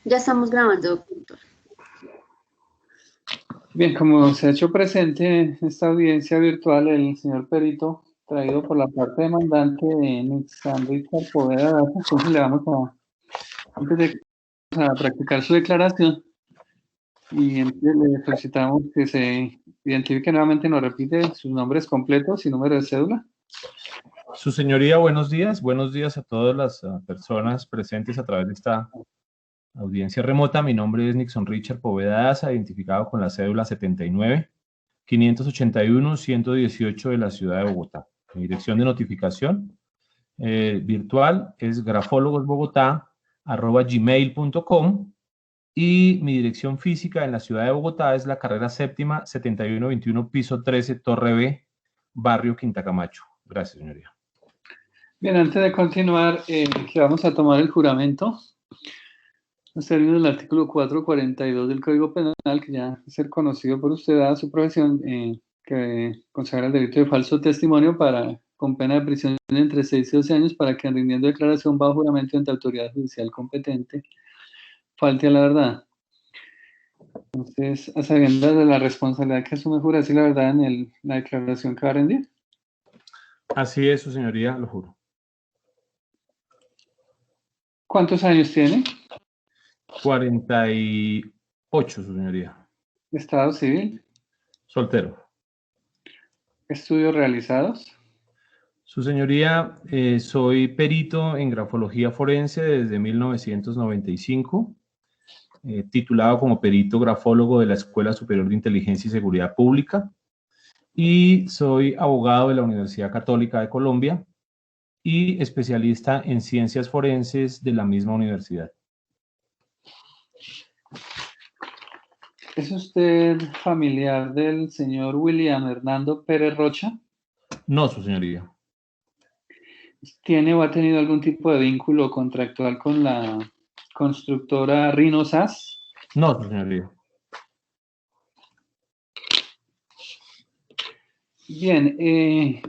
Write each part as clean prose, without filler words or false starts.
Ya estamos grabando, doctor. Bien, como se ha hecho presente en esta audiencia virtual el señor perito, traído por la parte demandante de Nixon Richard Poveda Daza, entonces le vamos antes de practicar su declaración, y entonces le solicitamos que se identifique nuevamente, nos repite sus nombres completos y número de cédula. Su señoría, buenos días a todas las personas presentes a través de esta audiencia remota. Mi nombre es Nixon Richard Poveda Daza, identificado con la cédula 79-581-118 de la ciudad de Bogotá. Mi dirección de notificación virtual es grafologosbogotá@gmail.com y mi dirección física en la ciudad de Bogotá es la carrera séptima 7121 piso 13 Torre B, barrio Quinta Camacho. Gracias, señoría. Bien, antes de continuar, que vamos a tomar el juramento. Los términos del artículo 442 del Código Penal, que ya es ser conocido por usted, dada su profesión, que consagra el delito de falso testimonio con pena de prisión de entre 6 y 12 años para que, rindiendo declaración bajo juramento ante autoridad judicial competente, falte a la verdad. Entonces, a sabiendas de la responsabilidad que asume, jura decir la verdad en la declaración que va a rendir. Así es, su señoría, lo juro. ¿Cuántos años tiene? 48, su señoría. ¿Estado civil? Soltero. ¿Estudios realizados? Su señoría, soy perito en grafología forense desde 1995, titulado como perito grafólogo de la Escuela Superior de Inteligencia y Seguridad Pública, y soy abogado de la Universidad Católica de Colombia y especialista en ciencias forenses de la misma universidad. ¿Es usted familiar del señor William Hernando Pérez Rocha? No, su señoría. ¿Tiene o ha tenido algún tipo de vínculo contractual con la constructora Rino SAS? No, su señoría. Bien, de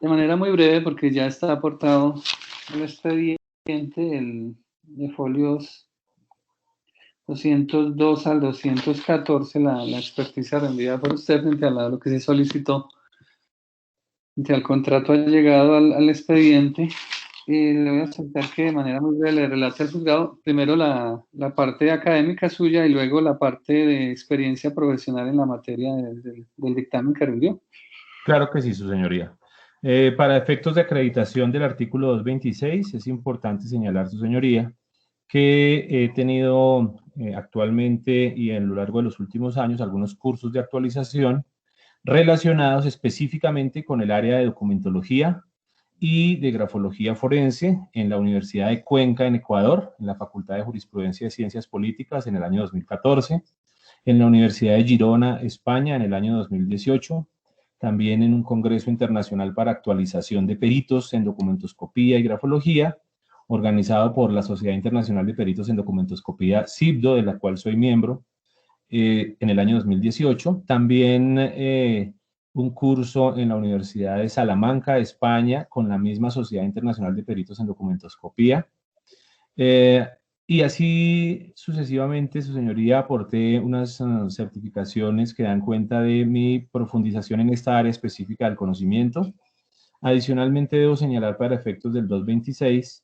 manera muy breve, porque ya está aportado el expediente de folios 202 al 214, la experticia rendida por usted frente a lo que se solicitó, frente al contrato ha llegado al expediente. Le voy a soltar que de manera muy breve le relate al juzgado primero la parte académica suya y luego la parte de experiencia profesional en la materia del dictamen que rindió. Claro que sí, su señoría. Para efectos de acreditación del artículo 226, es importante señalar, su señoría, que he tenido actualmente y en lo largo de los últimos años algunos cursos de actualización relacionados específicamente con el área de documentología y de grafología forense en la Universidad de Cuenca, en Ecuador, en la Facultad de Jurisprudencia y Ciencias Políticas en el año 2014, en la Universidad de Girona, España, en el año 2018, también en un congreso internacional para actualización de peritos en documentoscopía y grafología, organizado por la Sociedad Internacional de Peritos en Documentoscopía, SIBDO, de la cual soy miembro, en el año 2018. También un curso en la Universidad de Salamanca, España, con la misma Sociedad Internacional de Peritos en Documentoscopía. Y así sucesivamente, su señoría, aporté unas certificaciones que dan cuenta de mi profundización en esta área específica del conocimiento. Adicionalmente, debo señalar para efectos del 226,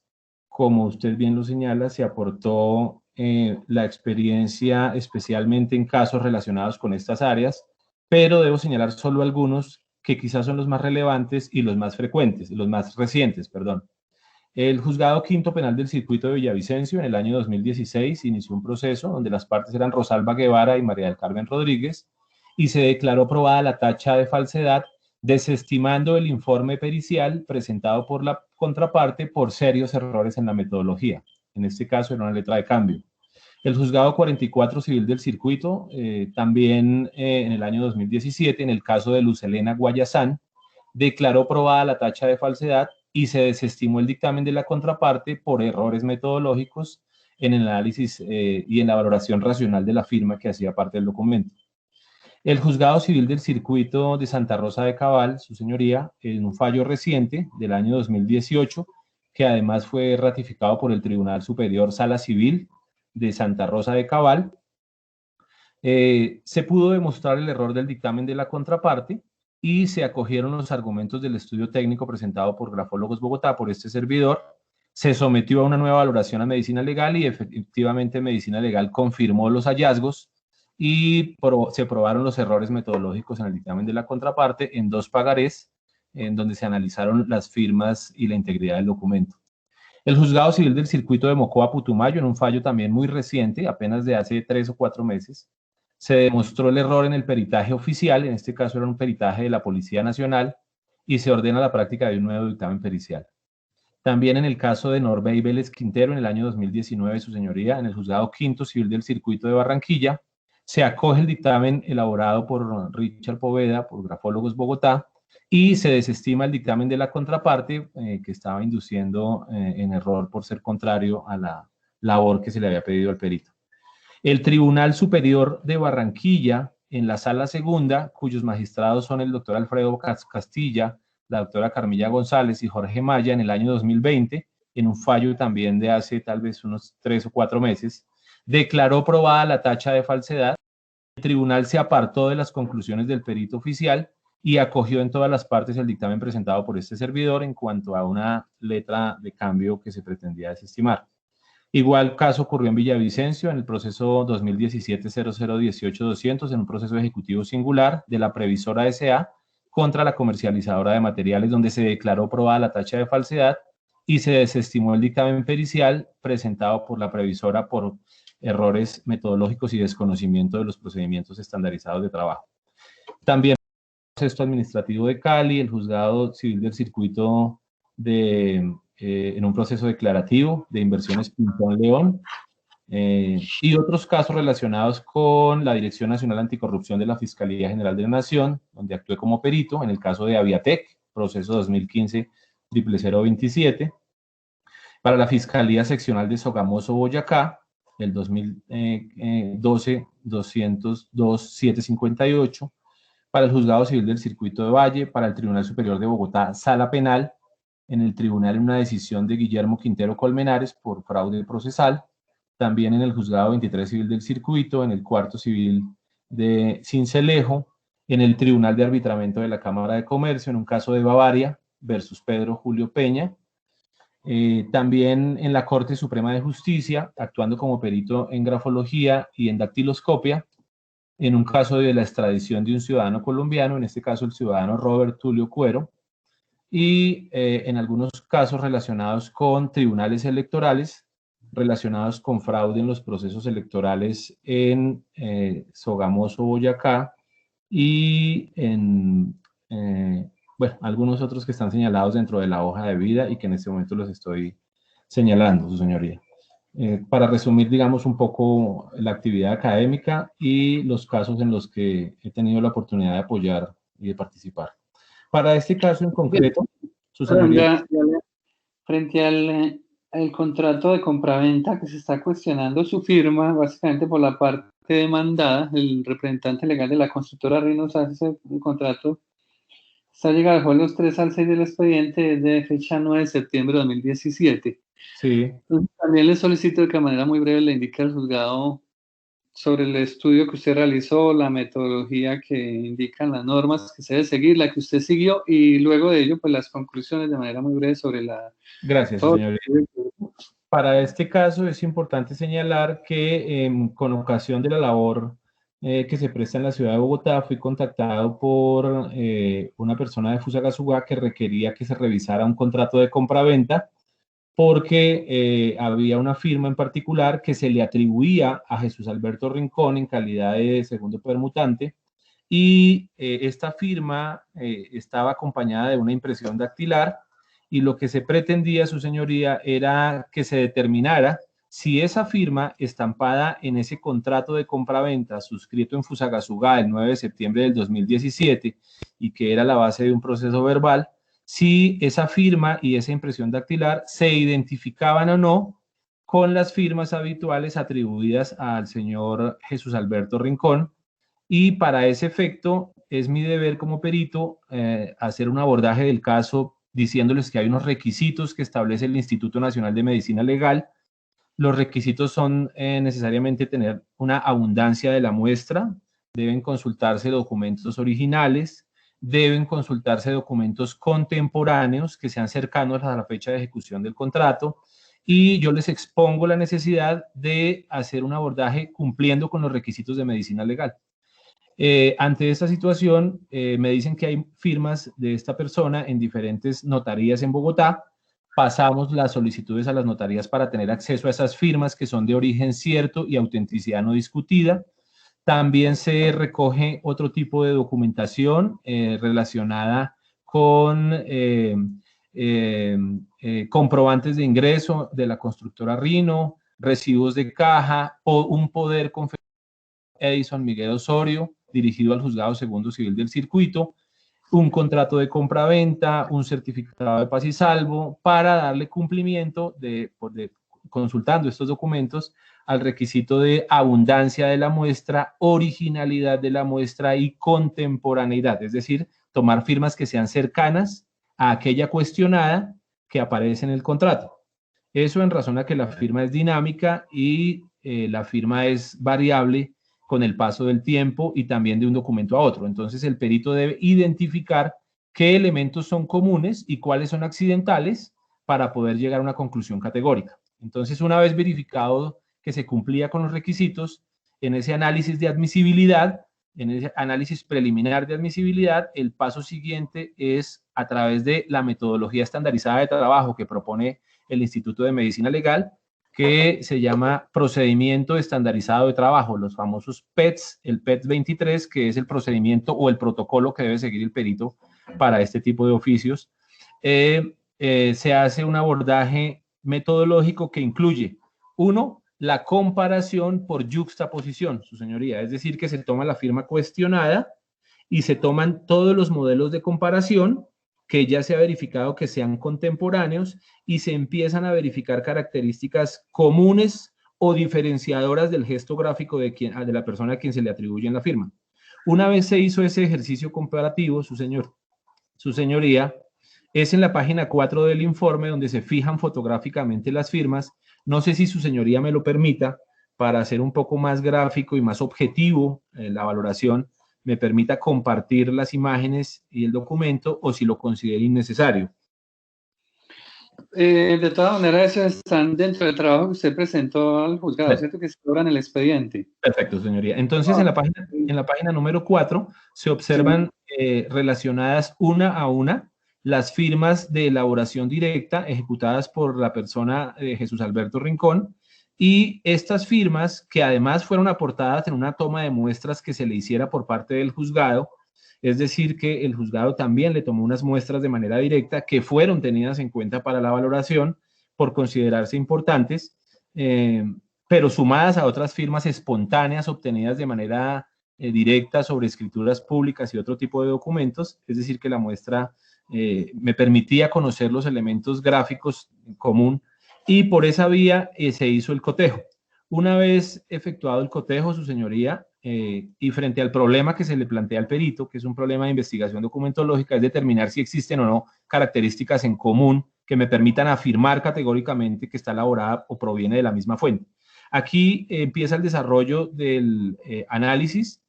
como usted bien lo señala, se aportó la experiencia especialmente en casos relacionados con estas áreas, pero debo señalar solo algunos que quizás son los más relevantes y los más frecuentes, los más recientes, perdón. El Juzgado Quinto Penal del Circuito de Villavicencio en el año 2016 inició un proceso donde las partes eran Rosalba Guevara y María del Carmen Rodríguez y se declaró probada la tacha de falsedad, desestimando el informe pericial presentado por la contraparte por serios errores en la metodología. En este caso era una letra de cambio. El Juzgado 44 Civil del Circuito, también en el año 2017, en el caso de Luz Helena Guayazán, declaró probada la tacha de falsedad y se desestimó el dictamen de la contraparte por errores metodológicos en el análisis y en la valoración racional de la firma que hacía parte del documento. El Juzgado Civil del Circuito de Santa Rosa de Cabal, su señoría, en un fallo reciente del año 2018, que además fue ratificado por el Tribunal Superior Sala Civil de Santa Rosa de Cabal. Se pudo demostrar el error del dictamen de la contraparte y se acogieron los argumentos del estudio técnico presentado por Grafólogos Bogotá, por este servidor. Se sometió a una nueva valoración a Medicina Legal y efectivamente Medicina Legal confirmó los hallazgos y se probaron los errores metodológicos en el dictamen de la contraparte en 2 pagarés, en donde se analizaron las firmas y la integridad del documento. El Juzgado Civil del Circuito de Mocoa, Putumayo, en un fallo también muy reciente, apenas de hace 3 o 4 meses, se demostró el error en el peritaje oficial, en este caso era un peritaje de la Policía Nacional, y se ordena la práctica de un nuevo dictamen pericial. También en el caso de Norbey Vélez Quintero, en el año 2019, su señoría, en el Juzgado Quinto Civil del Circuito de Barranquilla, se acoge el dictamen elaborado por Richard Poveda, por Grafólogos Bogotá, y se desestima el dictamen de la contraparte que estaba induciendo en error por ser contrario a la labor que se le había pedido al perito. El Tribunal Superior de Barranquilla, en la Sala Segunda, cuyos magistrados son el doctor Alfredo Castilla, la doctora Carmilla González y Jorge Maya, en el año 2020, en un fallo también de hace tal vez unos 3 o 4 meses, declaró probada la tacha de falsedad. El tribunal se apartó de las conclusiones del perito oficial y acogió en todas las partes el dictamen presentado por este servidor en cuanto a una letra de cambio que se pretendía desestimar. Igual caso ocurrió en Villavicencio, en el proceso 2017-0018-200, en un proceso ejecutivo singular de la Previsora S.A. contra la comercializadora de materiales, donde se declaró probada la tacha de falsedad y se desestimó el dictamen pericial presentado por la Previsora por errores metodológicos y desconocimiento de los procedimientos estandarizados de trabajo. También el proceso administrativo de Cali, el Juzgado Civil del Circuito en un proceso declarativo de Inversiones Pintón León, y otros casos relacionados con la Dirección Nacional Anticorrupción de la Fiscalía General de la Nación, donde actué como perito, en el caso de Aviatec, proceso 2015-00027, para la Fiscalía Seccional de Sogamoso, Boyacá, el 2012-202-758, para el Juzgado Civil del Circuito de Valle, para el Tribunal Superior de Bogotá, Sala Penal, en el tribunal en una decisión de Guillermo Quintero Colmenares por fraude procesal, también en el Juzgado 23 Civil del Circuito, en el Cuarto Civil de Sincelejo, en el Tribunal de Arbitramiento de la Cámara de Comercio, en un caso de Bavaria versus Pedro Julio Peña, también en la Corte Suprema de Justicia, actuando como perito en grafología y en dactiloscopia, en un caso de la extradición de un ciudadano colombiano, en este caso el ciudadano Robert Tulio Cuero, y en algunos casos relacionados con tribunales electorales, relacionados con fraude en los procesos electorales en Sogamoso, Boyacá, y en, bueno, algunos otros que están señalados dentro de la hoja de vida y que en este momento los estoy señalando, su señoría. Para resumir, digamos, un poco la actividad académica y los casos en los que he tenido la oportunidad de apoyar y de participar. Para este caso en concreto, su señoría... Frente al el contrato de compraventa que se está cuestionando su firma, básicamente por la parte demandada, el representante legal de la constructora Rinos hace un contrato, está llegado de los 3 al 6 del expediente, es de fecha 9 de septiembre de 2017. Sí. Entonces, también le solicito que de manera muy breve le indique al juzgado sobre el estudio que usted realizó, la metodología que indican las normas que se debe seguir, la que usted siguió, y luego de ello, pues las conclusiones de manera muy breve sobre la... Gracias, señoría. Para este caso es importante señalar que con ocasión de la labor que se presta en la ciudad de Bogotá, fui contactado por una persona de Fusagasugá que requería que se revisara un contrato de compraventa porque había una firma en particular que se le atribuía a Jesús Alberto Rincón en calidad de segundo permutante, y esta firma estaba acompañada de una impresión dactilar, y lo que se pretendía, su señoría, era que se determinara si esa firma estampada en ese contrato de compraventa suscrito en Fusagasugá el 9 de septiembre del 2017 y que era la base de un proceso verbal, si esa firma y esa impresión dactilar se identificaban o no con las firmas habituales atribuidas al señor Jesús Alberto Rincón, y para ese efecto es mi deber como perito hacer un abordaje del caso diciéndoles que hay unos requisitos que establece el Instituto Nacional de Medicina Legal. Los requisitos son necesariamente tener una abundancia de la muestra, deben consultarse documentos originales, deben consultarse documentos contemporáneos que sean cercanos a la fecha de ejecución del contrato, y yo les expongo la necesidad de hacer un abordaje cumpliendo con los requisitos de medicina legal. Ante esta situación, me dicen que hay firmas de esta persona en diferentes notarías en Bogotá. Pasamos las solicitudes a las notarías para tener acceso a esas firmas que son de origen cierto y autenticidad no discutida. También se recoge otro tipo de documentación relacionada con comprobantes de ingreso de la constructora Rino, recibos de caja o un poder conferido Edison Miguel Osorio, dirigido al Juzgado Segundo Civil del Circuito, un contrato de compraventa, un certificado de paz y salvo, para darle cumplimiento consultando estos documentos al requisito de abundancia de la muestra, originalidad de la muestra y contemporaneidad, es decir, tomar firmas que sean cercanas a aquella cuestionada que aparece en el contrato. Eso en razón a que la firma es dinámica y la firma es variable con el paso del tiempo y también de un documento a otro. Entonces el perito debe identificar qué elementos son comunes y cuáles son accidentales para poder llegar a una conclusión categórica. Entonces, una vez verificado que se cumplía con los requisitos, en ese análisis de admisibilidad, en ese análisis preliminar de admisibilidad, el paso siguiente es, a través de la metodología estandarizada de trabajo que propone el Instituto de Medicina Legal, que se llama Procedimiento Estandarizado de Trabajo, los famosos PETs, el PET 23, que es el procedimiento o el protocolo que debe seguir el perito para este tipo de oficios. Se hace un abordaje metodológico que incluye, uno, la comparación por yuxtaposición, su señoría, es decir, que se toma la firma cuestionada y se toman todos los modelos de comparación que ya se ha verificado que sean contemporáneos y se empiezan a verificar características comunes o diferenciadoras del gesto gráfico de la persona a quien se le atribuye en la firma. Una vez se hizo ese ejercicio comparativo, su señoría, es en la página 4 del informe donde se fijan fotográficamente las firmas. No sé si su señoría me lo permita, para hacer un poco más gráfico y más objetivo la valoración, me permita compartir las imágenes y el documento, o si lo considere innecesario. De todas maneras, esos están dentro del trabajo que usted presentó al juzgado, ¿cierto? Que se cobran el expediente. Perfecto, señoría. Entonces, en la página número 4 se observan relacionadas una a una las firmas de elaboración directa ejecutadas por la persona Jesús Alberto Rincón, y estas firmas, que además fueron aportadas en una toma de muestras que se le hiciera por parte del juzgado, es decir, que el juzgado también le tomó unas muestras de manera directa que fueron tenidas en cuenta para la valoración por considerarse importantes, pero sumadas a otras firmas espontáneas obtenidas de manera directa sobre escrituras públicas y otro tipo de documentos, es decir, que la muestra me permitía conocer los elementos gráficos en común, y por esa vía se hizo el cotejo. Una vez efectuado el cotejo, su señoría, y frente al problema que se le plantea al perito, que es un problema de investigación documentológica, es determinar si existen o no características en común que me permitan afirmar categóricamente que está elaborada o proviene de la misma fuente. Aquí empieza el desarrollo del análisis,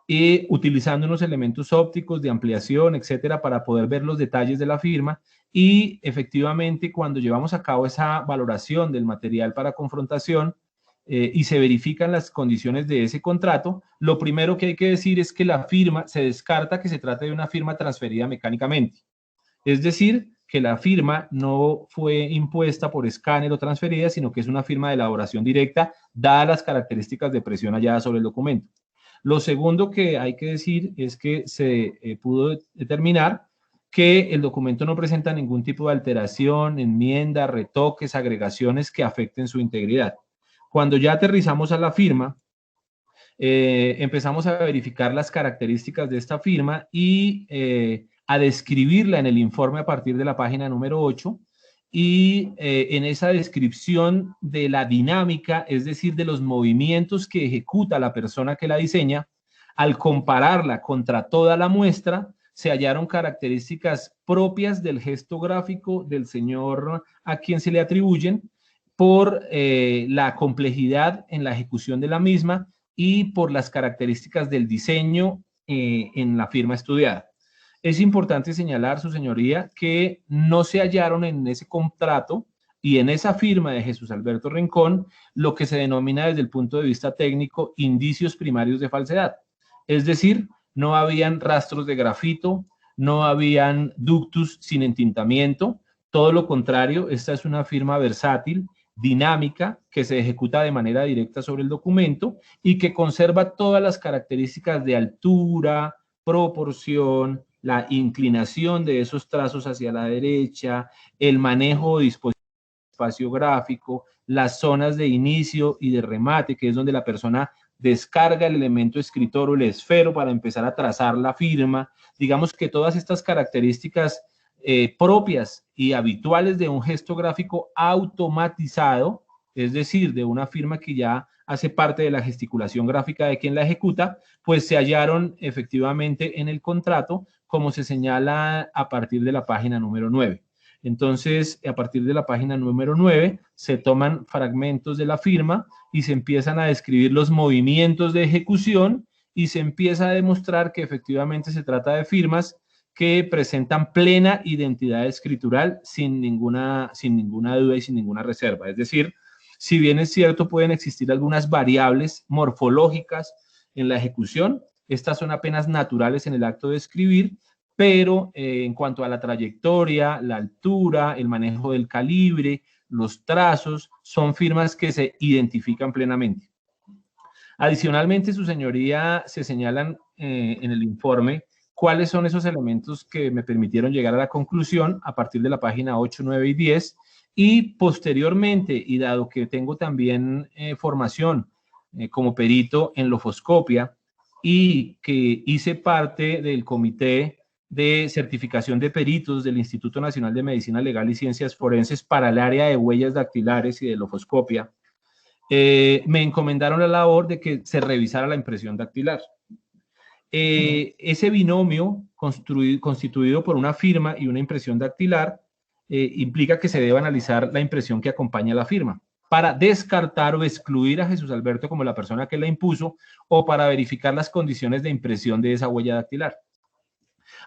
y utilizando unos elementos ópticos de ampliación, etcétera, para poder ver los detalles de la firma. Y efectivamente, cuando llevamos a cabo esa valoración del material para confrontación y se verifican las condiciones de ese contrato, lo primero que hay que decir es que la firma, se descarta que se trate de una firma transferida mecánicamente. Es decir, que la firma no fue impuesta por escáner o transferida, sino que es una firma de elaboración directa, dadas las características de presión halladas sobre el documento. Lo segundo que hay que decir es que se pudo determinar que el documento no presenta ningún tipo de alteración, enmienda, retoques, agregaciones que afecten su integridad. Cuando ya aterrizamos a la firma, empezamos a verificar las características de esta firma y a describirla en el informe a partir de la página número 8, y en esa descripción de la dinámica, es decir, de los movimientos que ejecuta la persona que la diseña, al compararla contra toda la muestra, se hallaron características propias del gesto gráfico del señor a quien se le atribuyen por la complejidad en la ejecución de la misma y por las características del diseño en la firma estudiada. Es importante señalar, su señoría, que no se hallaron en ese contrato y en esa firma de Jesús Alberto Rincón lo que se denomina desde el punto de vista técnico indicios primarios de falsedad. Es decir, no habían rastros de grafito, no habían ductus sin entintamiento, todo lo contrario, esta es una firma versátil, dinámica, que se ejecuta de manera directa sobre el documento y que conserva todas las características de altura, proporción, la inclinación de esos trazos hacia la derecha, el manejo de disposición espacio gráfico, las zonas de inicio y de remate, que es donde la persona descarga el elemento escritor o el esfero para empezar a trazar la firma. Digamos que todas estas características propias y habituales de un gesto gráfico automatizado, es decir, de una firma que ya hace parte de la gesticulación gráfica de quien la ejecuta, pues se hallaron efectivamente en el contrato, como se señala a partir de la página número 9. Entonces, a partir de la página número 9, se toman fragmentos de la firma y se empiezan a describir los movimientos de ejecución y se empieza a demostrar que efectivamente se trata de firmas que presentan plena identidad escritural sin ninguna duda y sin ninguna reserva. Es decir, si bien es cierto, pueden existir algunas variables morfológicas en la ejecución, estas son apenas naturales en el acto de escribir, pero en cuanto a la trayectoria, la altura, el manejo del calibre, los trazos, son firmas que se identifican plenamente. Adicionalmente, su señoría, se señalan en el informe cuáles son esos elementos que me permitieron llegar a la conclusión a partir de la página 8, 9 y 10, y posteriormente, y dado que tengo también formación como perito en lofoscopia y que hice parte del comité de certificación de peritos del Instituto Nacional de Medicina Legal y Ciencias Forenses para el área de huellas dactilares y de lofoscopia, me encomendaron la labor de que se revisara la impresión dactilar. Ese binomio constituido por una firma y una impresión dactilar implica que se debe analizar la impresión que acompaña a la firma para descartar o excluir a Jesús Alberto como la persona que la impuso o para verificar las condiciones de impresión de esa huella dactilar.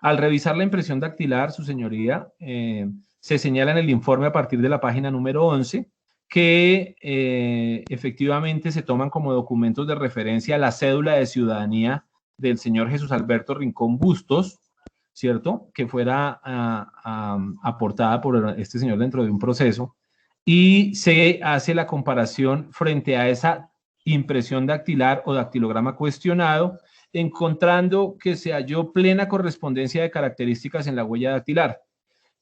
Al revisar la impresión dactilar, su señoría, se señala en el informe a partir de la página número 11 que efectivamente se toman como documentos de referencia la cédula de ciudadanía del señor Jesús Alberto Rincón Bustos, ¿cierto? Que fuera aportada por este señor dentro de un proceso, y se hace la comparación frente a esa impresión dactilar o dactilograma cuestionado, encontrando que se halló plena correspondencia de características en la huella dactilar.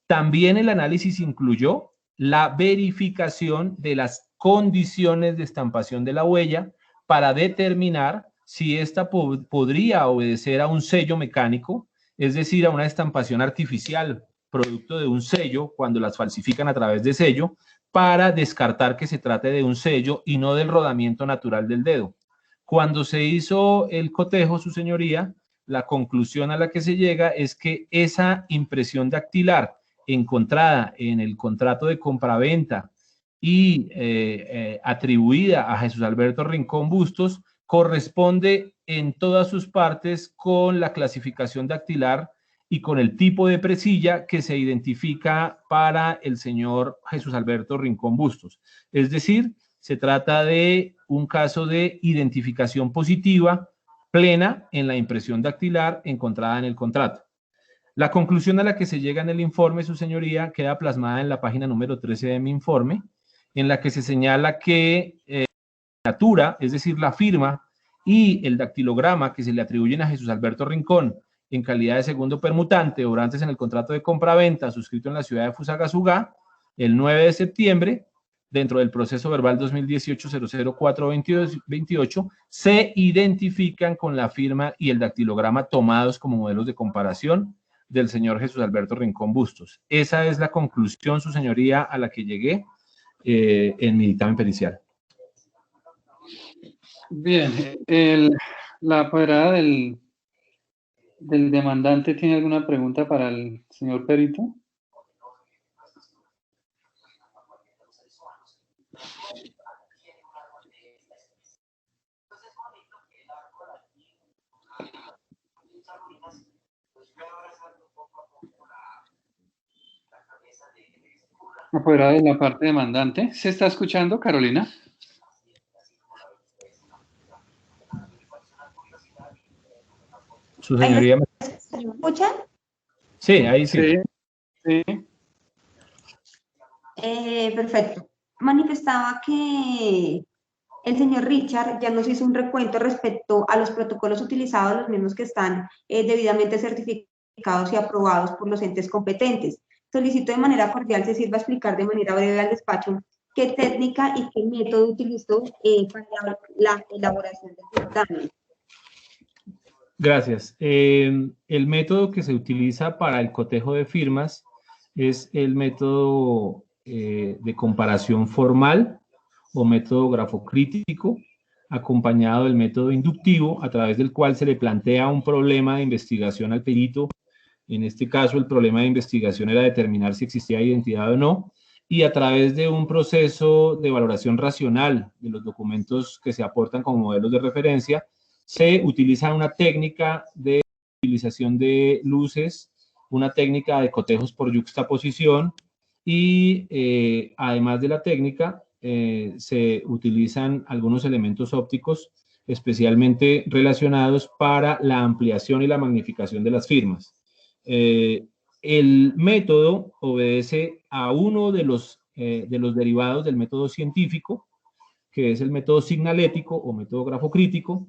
También el análisis incluyó la verificación de las condiciones de estampación de la huella para determinar si ésta podría obedecer a un sello mecánico, es decir, a una estampación artificial, producto de un sello, cuando las falsifican a través de sello, para descartar que se trate de un sello y no del rodamiento natural del dedo. Cuando se hizo el cotejo, su señoría, la conclusión a la que se llega es que esa impresión dactilar encontrada en el contrato de compraventa y atribuida a Jesús Alberto Rincón Bustos corresponde en todas sus partes con la clasificación dactilar y con el tipo de presilla que se identifica para el señor Jesús Alberto Rincón Bustos. Es decir, se trata de un caso de identificación positiva plena en la impresión dactilar encontrada en el contrato. La conclusión a la que se llega en el informe, su señoría, queda plasmada en la página número 13 de mi informe, en la que se señala que la signatura, es decir, la firma y el dactilograma que se le atribuyen a Jesús Alberto Rincón en calidad de segundo permutante, obrantes en el contrato de compraventa suscrito en la ciudad de Fusagasugá, el 9 de septiembre, dentro del proceso verbal 2018-004-28, se identifican con la firma y el dactilograma tomados como modelos de comparación del señor Jesús Alberto Rincón Bustos. Esa es la conclusión, su señoría, a la que llegué en mi dictamen pericial. Bien, la apoderada del del demandante tiene alguna pregunta para el señor perito. Apoderado de la parte demandante. ¿Se está escuchando, Carolina? Su señoría. ¿Se escucha? Sí, ahí sí. Sí. Perfecto. Manifestaba que el señor Richard ya nos hizo un recuento respecto a los protocolos utilizados, los mismos que están debidamente certificados y aprobados por los entes competentes. Solicito de manera cordial se sirva a explicar de manera breve al despacho qué técnica y qué método utilizó para la elaboración del dictamen. Gracias. El método que se utiliza para el cotejo de firmas es el método de comparación formal o método grafocrítico, acompañado del método inductivo, a través del cual se le plantea un problema de investigación al perito. En este caso, el problema de investigación era determinar si existía identidad o no, y a través de un proceso de valoración racional de los documentos que se aportan como modelos de referencia, se utiliza una técnica de utilización de luces, una técnica de cotejos por yuxtaposición y además de la técnica se utilizan algunos elementos ópticos especialmente relacionados para la ampliación y la magnificación de las firmas. El método obedece a uno de los derivados del método científico, que es el método signalético o método grafocrítico.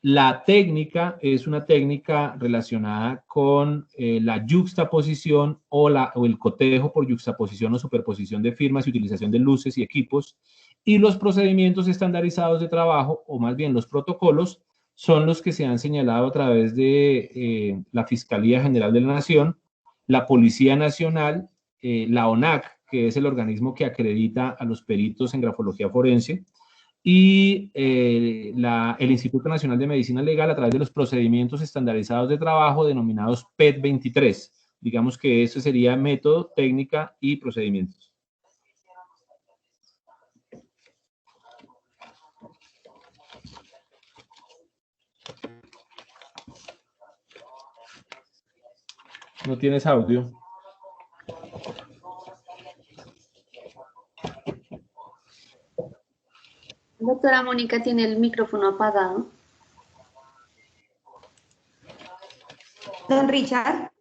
La técnica es una técnica relacionada con la yuxtaposición o el cotejo por yuxtaposición o superposición de firmas y utilización de luces y equipos. Y los procedimientos estandarizados de trabajo, o más bien los protocolos, son los que se han señalado a través de la Fiscalía General de la Nación, la Policía Nacional, la ONAC, que es el organismo que acredita a los peritos en grafología forense, y el Instituto Nacional de Medicina Legal a través de los procedimientos estandarizados de trabajo denominados PET 23. Digamos que eso sería método, técnica y procedimientos. No tienes audio. Doctora Mónica tiene el micrófono apagado. Don Richard.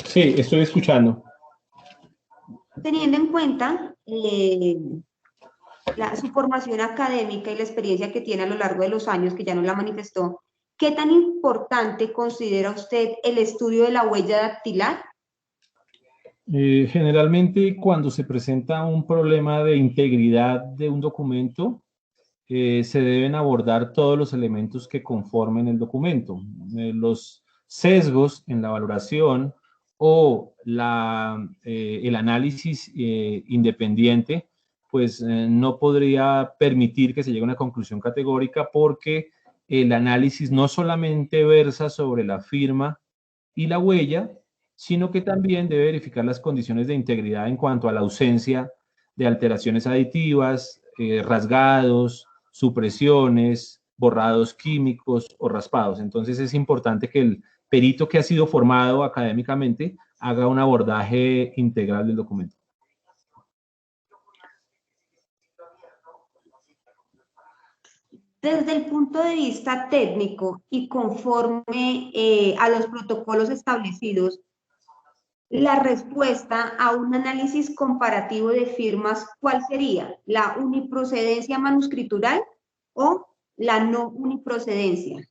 Sí, estoy escuchando. Teniendo en cuenta su formación académica y la experiencia que tiene a lo largo de los años, que ya nos la manifestó, ¿qué tan importante considera usted el estudio de la huella dactilar? Generalmente cuando se presenta un problema de integridad de un documento, se deben abordar todos los elementos que conformen el documento. Los sesgos en la valoración o el análisis independiente, pues no podría permitir que se llegue a una conclusión categórica, porque el análisis no solamente versa sobre la firma y la huella, sino que también debe verificar las condiciones de integridad en cuanto a la ausencia de alteraciones aditivas, rasgados, supresiones, borrados químicos o raspados. Entonces es importante que el perito que ha sido formado académicamente haga un abordaje integral del documento. Desde el punto de vista técnico y conforme a los protocolos establecidos, la respuesta a un análisis comparativo de firmas, ¿cuál sería? ¿La uniprocedencia manuscritural o la no uniprocedencia?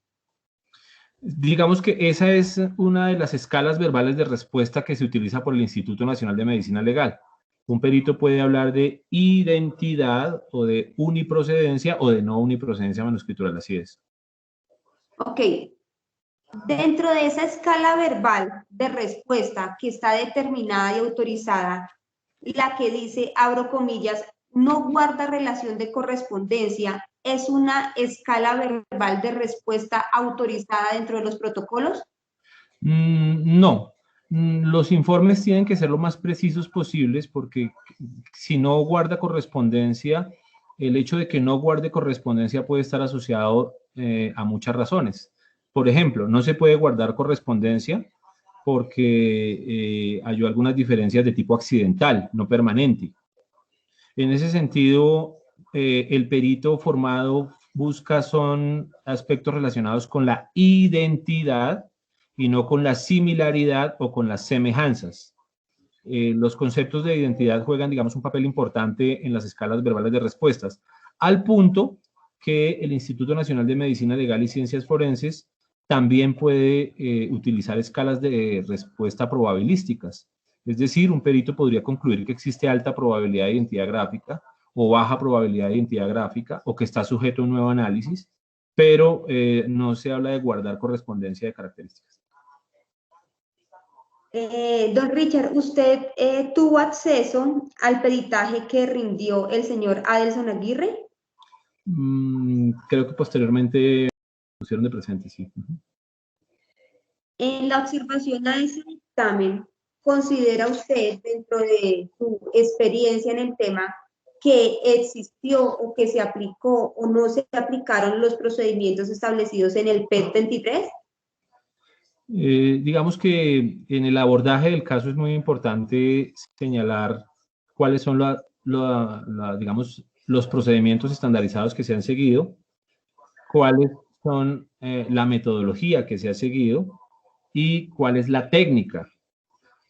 Digamos que esa es una de las escalas verbales de respuesta que se utiliza por el Instituto Nacional de Medicina Legal. Un perito puede hablar de identidad o de uniprocedencia o de no uniprocedencia manuscritural, así es. Ok. Dentro de esa escala verbal de respuesta que está determinada y autorizada, la que dice, abro comillas, no guarda relación de correspondencia es una escala verbal de respuesta autorizada dentro de los protocolos? No. Los informes tienen que ser lo más precisos posibles porque si no guarda correspondencia, el hecho de que no guarde correspondencia puede estar asociado a muchas razones. Por ejemplo, no se puede guardar correspondencia porque hay algunas diferencias de tipo accidental, no permanente. En ese sentido, el perito formado busca son aspectos relacionados con la identidad y no con la similaridad o con las semejanzas. Los conceptos de identidad juegan, digamos, un papel importante en las escalas verbales de respuestas, al punto que el Instituto Nacional de Medicina Legal y Ciencias Forenses también puede utilizar escalas de respuesta probabilísticas. Es decir, un perito podría concluir que existe alta probabilidad de identidad gráfica o baja probabilidad de identidad gráfica o que está sujeto a un nuevo análisis, pero no se habla de guardar correspondencia de características. Don Richard, ¿usted tuvo acceso al peritaje que rindió el señor Adelson Aguirre? Creo que posteriormente pusieron de presente, sí. En la observación a ese dictamen, ¿considera usted, dentro de su experiencia en el tema, que existió o que se aplicó o no se aplicaron los procedimientos establecidos en el PET 23? Digamos que en el abordaje del caso es muy importante señalar cuáles son digamos, los procedimientos estandarizados que se han seguido, cuáles son la metodología que se ha seguido y cuál es la técnica.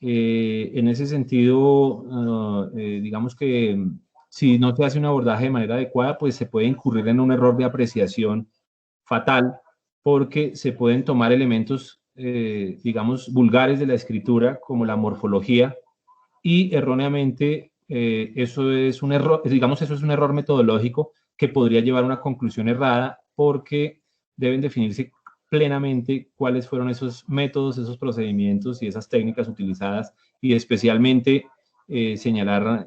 En ese sentido, digamos que si no se hace un abordaje de manera adecuada, pues se puede incurrir en un error de apreciación fatal, porque se pueden tomar elementos, digamos, vulgares de la escritura, como la morfología, y erróneamente eso es un error, digamos, eso es un error metodológico que podría llevar a una conclusión errada, porque deben definirse plenamente cuáles fueron esos métodos, esos procedimientos y esas técnicas utilizadas, y especialmente señalar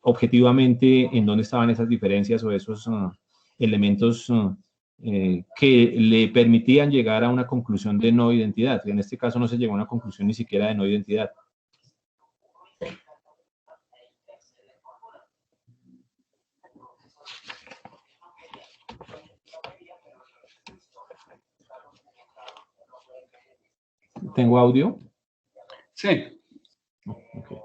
objetivamente en dónde estaban esas diferencias o esos elementos que le permitían llegar a una conclusión de no identidad. En este caso no se llegó a una conclusión ni siquiera de no identidad. ¿Tengo audio? Sí. Okay.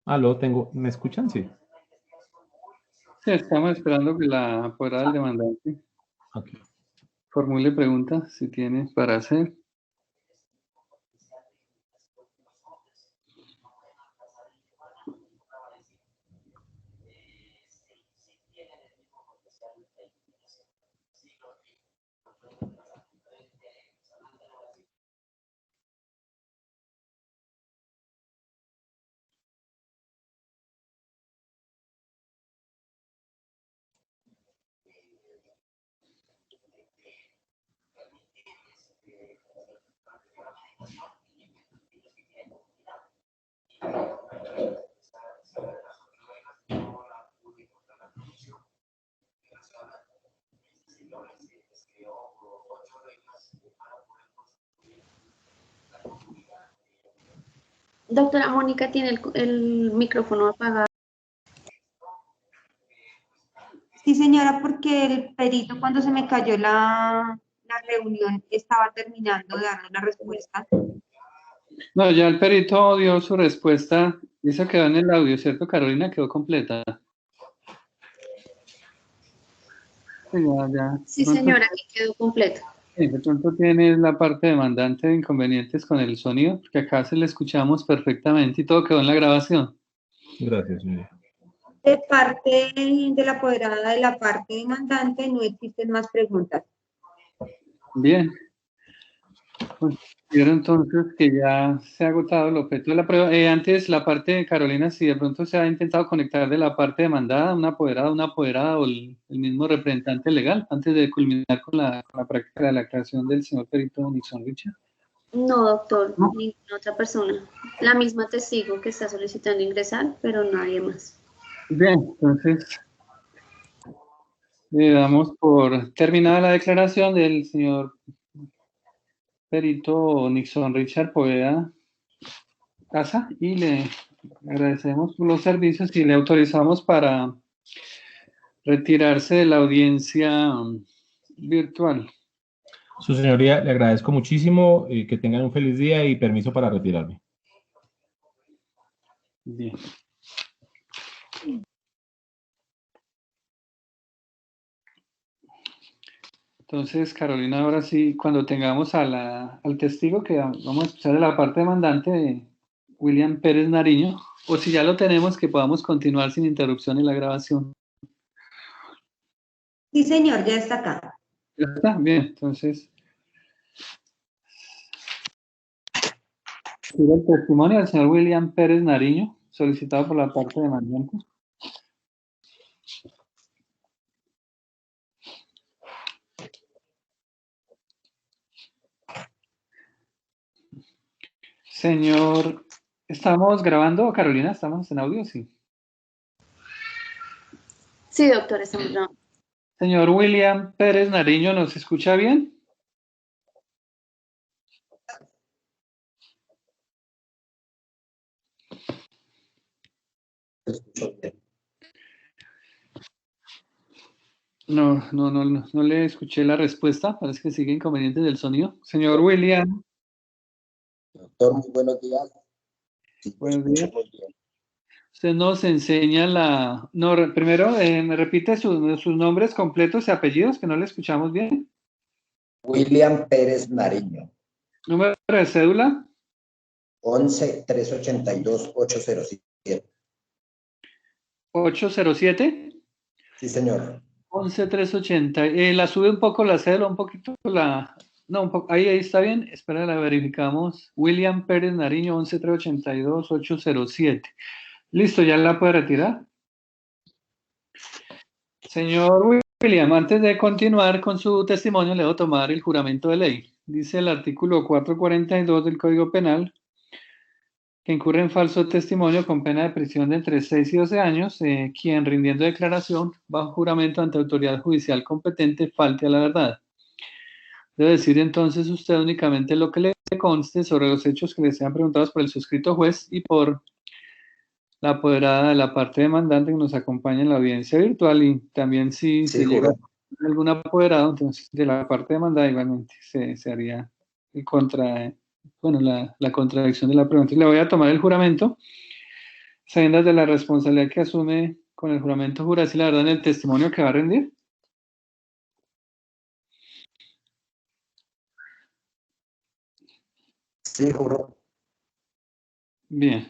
Aló, ¿me escuchan? Sí. Sí, estamos esperando que la apoderada del demandante formule preguntas si tiene para hacer. Doctora Mónica tiene el micrófono apagado. Sí, señora, porque el perito, cuando se me cayó la reunión, estaba terminando de dar la respuesta. No, ya el perito dio su respuesta y eso quedó en el audio, ¿cierto, Carolina? Quedó completa. Sí, Sí, señora, que quedó completo. Sí, de pronto tiene la parte demandante de inconvenientes con el sonido, porque acá se le escuchamos perfectamente y todo quedó en la grabación. Gracias, señora. De parte de la apoderada de la parte demandante, no existen más preguntas. Bien. Considero entonces que ya se ha agotado el objeto de la prueba. Antes, la parte de Carolina, si de pronto se ha intentado conectar de la parte demandada, una apoderada o el mismo representante legal, antes de culminar con la práctica de la aclaración del señor perito Nixon Richard. No, doctor, ¿No? ninguna otra persona. La misma testigo que está solicitando ingresar, pero nadie más. Bien, entonces le damos por terminada la declaración del señor perito Nixon Richard Poveda Casa y le agradecemos por los servicios y le autorizamos para retirarse de la audiencia virtual. Su señoría, le agradezco muchísimo, que tengan un feliz día y permiso para retirarme. Bien. Entonces, Carolina, ahora sí, cuando tengamos al testigo que vamos a escuchar de la parte demandante de William Pérez Nariño, o si ya lo tenemos, que podamos continuar sin interrupción en la grabación. Sí, señor, ya está acá. ¿Ya está? Bien, entonces, sigue el testimonio del señor William Pérez Nariño, solicitado por la parte demandante. Señor, ¿estamos grabando, Carolina? ¿Estamos en audio? Sí. Sí, doctor, estamos grabando. Señor William Pérez Nariño, ¿nos escucha bien? No le escuché la respuesta. Parece que sigue inconveniente del sonido. Señor William, Doctor, muy buenos días. Sí, buenos días. muy bien. Usted nos enseña la... No, primero, ¿me repite sus nombres completos y apellidos, que no le escuchamos bien? William Pérez Nariño, Número de cédula, 11-382-807. 807. Sí, señor. 11380. La sube un poco la cédula, un poquito la... No, un poco, ahí está bien. Espera, la verificamos. William Pérez Nariño, 11382-807. Listo, ya la puede retirar. Señor William, antes de continuar con su testimonio, le debo tomar el juramento de ley. Dice el artículo 442 del Código Penal que incurre en falso testimonio con pena de prisión de entre 6 y 12 años, quien rindiendo declaración bajo juramento ante autoridad judicial competente falte a la verdad. Debe decir entonces usted únicamente lo que le conste sobre los hechos que le sean preguntados por el suscrito juez y por la apoderada de la parte demandante que nos acompaña en la audiencia virtual, y también si Sí, se llega juro. a algún apoderado, entonces de la parte demandada igualmente se haría la contradicción de la pregunta. Le voy a tomar el juramento, sabiendo de la responsabilidad que asume con el juramento, jura si la verdad en el testimonio que va a rendir. Sí, juro. Bien.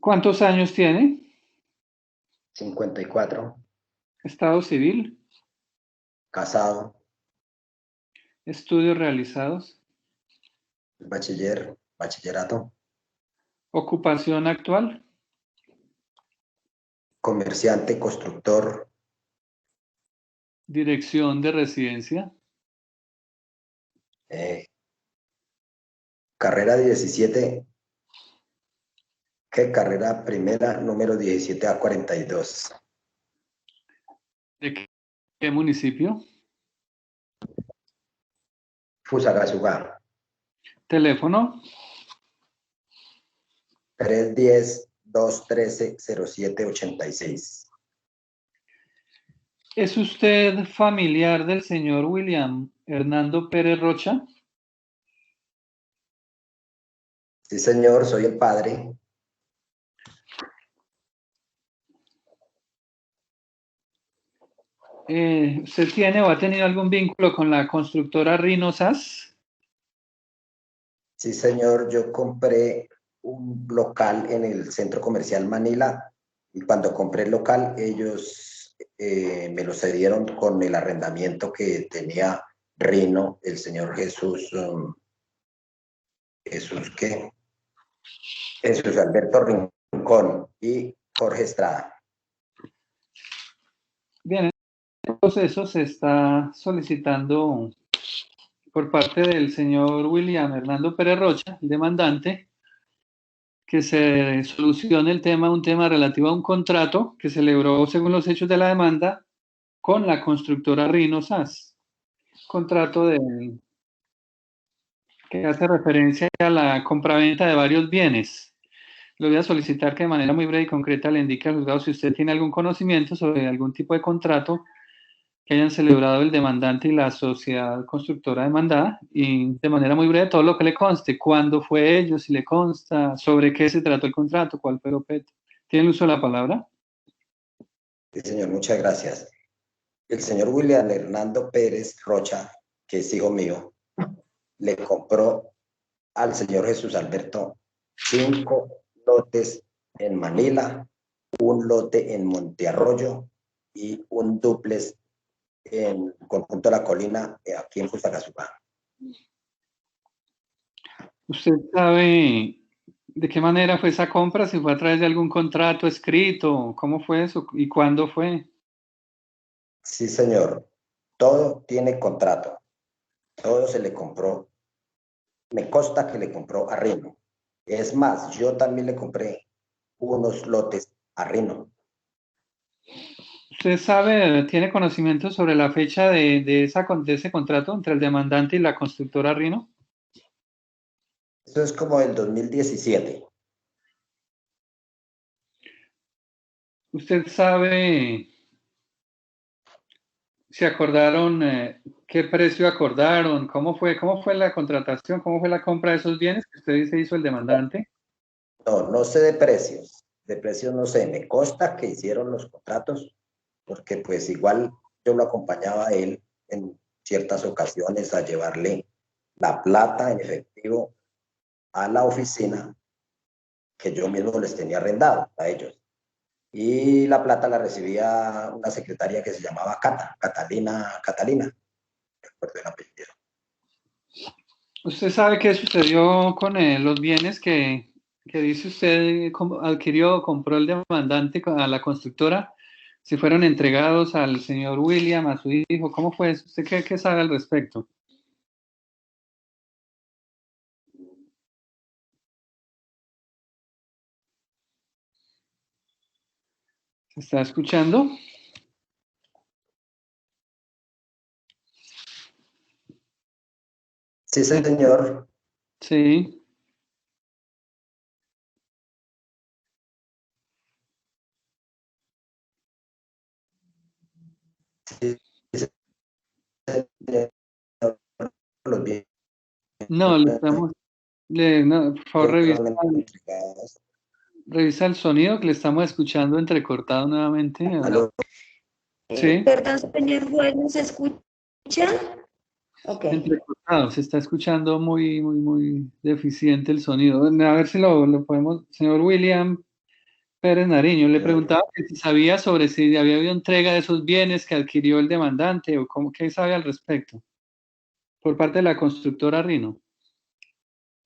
¿Cuántos años tiene? 54. Estado civil, Casado. estudios realizados, Bachillerato. ocupación actual, Comerciante, constructor. dirección de residencia, Carrera 17. Carrera primera, número 17A42. ¿de qué municipio? Fusagasugá. Teléfono, 310-213-0786. ¿es usted familiar del señor William Hernando Pérez Rocha? Sí, señor, soy el padre. ¿Usted tiene o ha tenido algún vínculo con la constructora Rinosas? Sí, señor, yo compré un local en el centro comercial Manila y cuando compré el local ellos me lo cedieron con el arrendamiento que tenía Rino, el señor Jesús, ¿qué? Jesús Alberto Rincón y Jorge Estrada. Bien, en el proceso se está solicitando por parte del señor William Hernando Pérez Rocha, el demandante, que se solucione el tema, un tema relativo a un contrato que celebró según los hechos de la demanda con la constructora Rino SAS. Contrato que hace referencia a la compraventa de varios bienes. Le voy a solicitar que de manera muy breve y concreta le indique al juzgado si usted tiene algún conocimiento sobre algún tipo de contrato que hayan celebrado el demandante y la sociedad constructora demandada, y de manera muy breve todo lo que le conste, cuándo fue ello, si le consta, sobre qué se trató el contrato, cuál fue el objeto. ¿Tiene el uso de la palabra? Sí, señor, muchas gracias. El señor William Hernando Pérez Rocha, que es hijo mío, le compró al señor Jesús Alberto 5 lotes en Manila, un lote en Montearroyo y un dúplex en Conjunto La Colina, aquí en Fusagasugá. ¿Usted sabe de qué manera fue esa compra? ¿Si fue a través de algún contrato escrito? ¿Cómo fue eso? ¿Y cuándo fue? Sí, señor. Todo tiene contrato. Todo se le compró. Me consta que le compró a Rino. Es más, yo también le compré unos lotes a Rino. ¿Usted sabe, tiene conocimiento sobre la fecha de ese contrato entre el demandante y la constructora Rino? Eso es como el 2017. ¿Usted sabe si acordaron, qué precio acordaron? ¿Cómo fue la contratación? ¿Cómo fue la compra de esos bienes que usted dice hizo el demandante? No, no sé de precios. De precios no sé. Me consta que hicieron los contratos porque pues igual yo lo acompañaba a él en ciertas ocasiones a llevarle la plata en efectivo a la oficina que yo mismo les tenía arrendado a ellos. Y la plata la recibía una secretaria que se llamaba Catalina, recuerdo el apellido. ¿Usted sabe qué sucedió con los bienes que dice usted adquirió o compró el demandante a la constructora? ¿Si fueron entregados al señor William, a su hijo? ¿Cómo fue eso? ¿Usted qué sabe al respecto? ¿Se está escuchando? Sí, señor. Sí. Sí, señor. Los bienes No, no, por favor, fueron entregados. revisa el sonido que le estamos escuchando entrecortado nuevamente. ¿Aló? Sí, Perdón, señor juez, ¿nos escucha? Ok. entrecortado, se está escuchando muy deficiente el sonido. A ver si lo podemos. Señor William Pérez Nariño, le preguntaba que si sabía sobre si había habido entrega de esos bienes que adquirió el demandante o qué sabe al respecto por parte de la constructora Rino.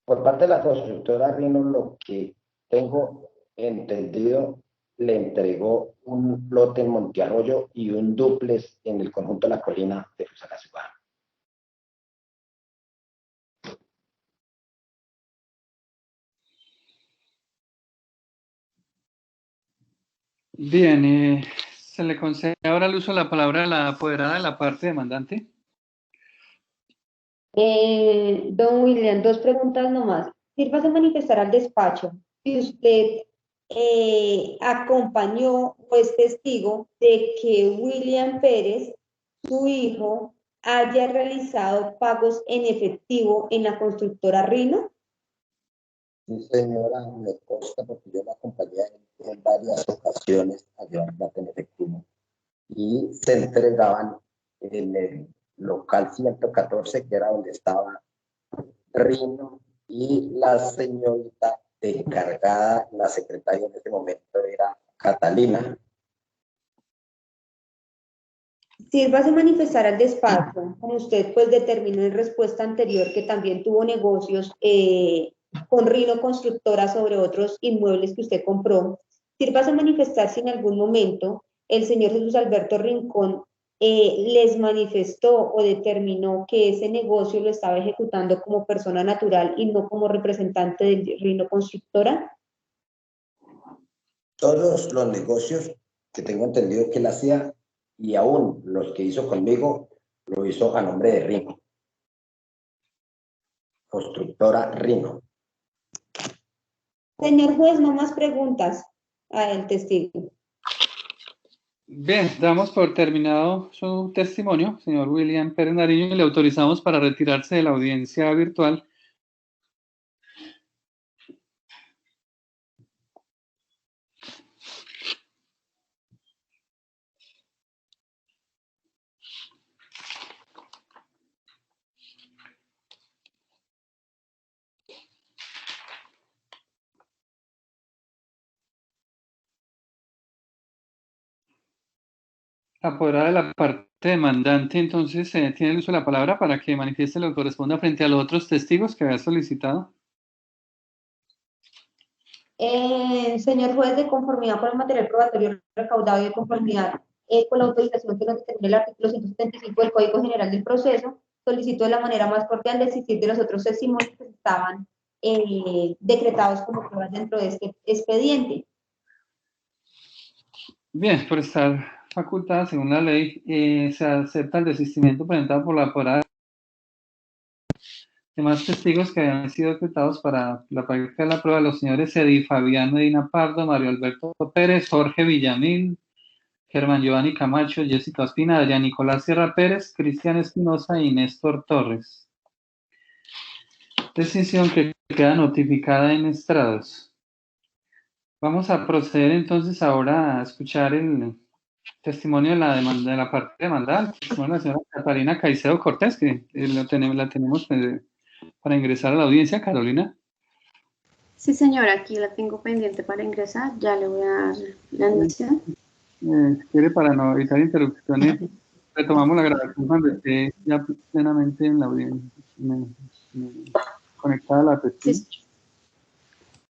Por parte de la constructora Rino, lo que tengo entendido, le entregó un lote en Montearroyo y un dúplex en el Conjunto La Colina de Fusagasugá. Bien, se le concede ahora el uso de la palabra a la apoderada de la parte demandante. Don William, dos preguntas nomás. Sírvase manifestar al despacho si usted acompañó o es testigo de que William Pérez, su hijo, haya realizado pagos en efectivo en la constructora Rino. Sí, señora, me consta porque yo la acompañé en varias ocasiones a llevar plata en efectivo y se entregaban en el local 114, que era donde estaba Rino, y la señorita encargada, la secretaria en ese momento era Catalina. Sírvase manifestar al despacho, como usted pues determinó en respuesta anterior que también tuvo negocios con Rino Constructora sobre otros inmuebles que usted compró. Sírvase manifestar si en algún momento el señor Jesús Alberto Rincón les manifestó o determinó que ese negocio lo estaba ejecutando como persona natural y no como representante del Rino Constructora? Todos los negocios que tengo entendido que él hacía, y aún los que hizo conmigo, lo hizo a nombre de Rino. Constructora Rino. Señor juez, no más preguntas al testigo. Bien, damos por terminado su testimonio, señor William Pérez Nariño, y le autorizamos para retirarse de la audiencia virtual. Apoderada de la parte demandante, entonces, tiene el uso de la palabra para que manifieste lo que corresponda frente a los otros testigos que había solicitado. Señor juez, de conformidad con el material probatorio recaudado y de conformidad con la autorización que nos determina el artículo 175 del Código General del Proceso, solicito de la manera más cordial desistir de los otros testimonios que estaban decretados como pruebas dentro de este expediente. Bien, por estar facultada según la ley, se acepta el desistimiento presentado por la apoderada. Demás testigos que habían sido decretados para la práctica de la prueba, los señores Edi Fabián Medina Pardo, Mario Alberto Pérez, Jorge Villamil, Germán Giovanni Camacho, Jessica Ospina, Adrián Nicolás Sierra Pérez, Cristian Espinosa y Néstor Torres. Decisión que queda notificada en estrados. Vamos a proceder entonces ahora a escuchar el testimonio de la demanda, de la parte demandada, el testimonio de la señora Catalina Caicedo Cortés, que la tenemos para ingresar a la audiencia. Carolina. Sí, señora, aquí la tengo pendiente para ingresar. Ya le voy a dar la admisión. Si quiere, para no evitar interrupciones, retomamos la grabación cuando esté ya plenamente en la audiencia, conectada a la testigo. Sí,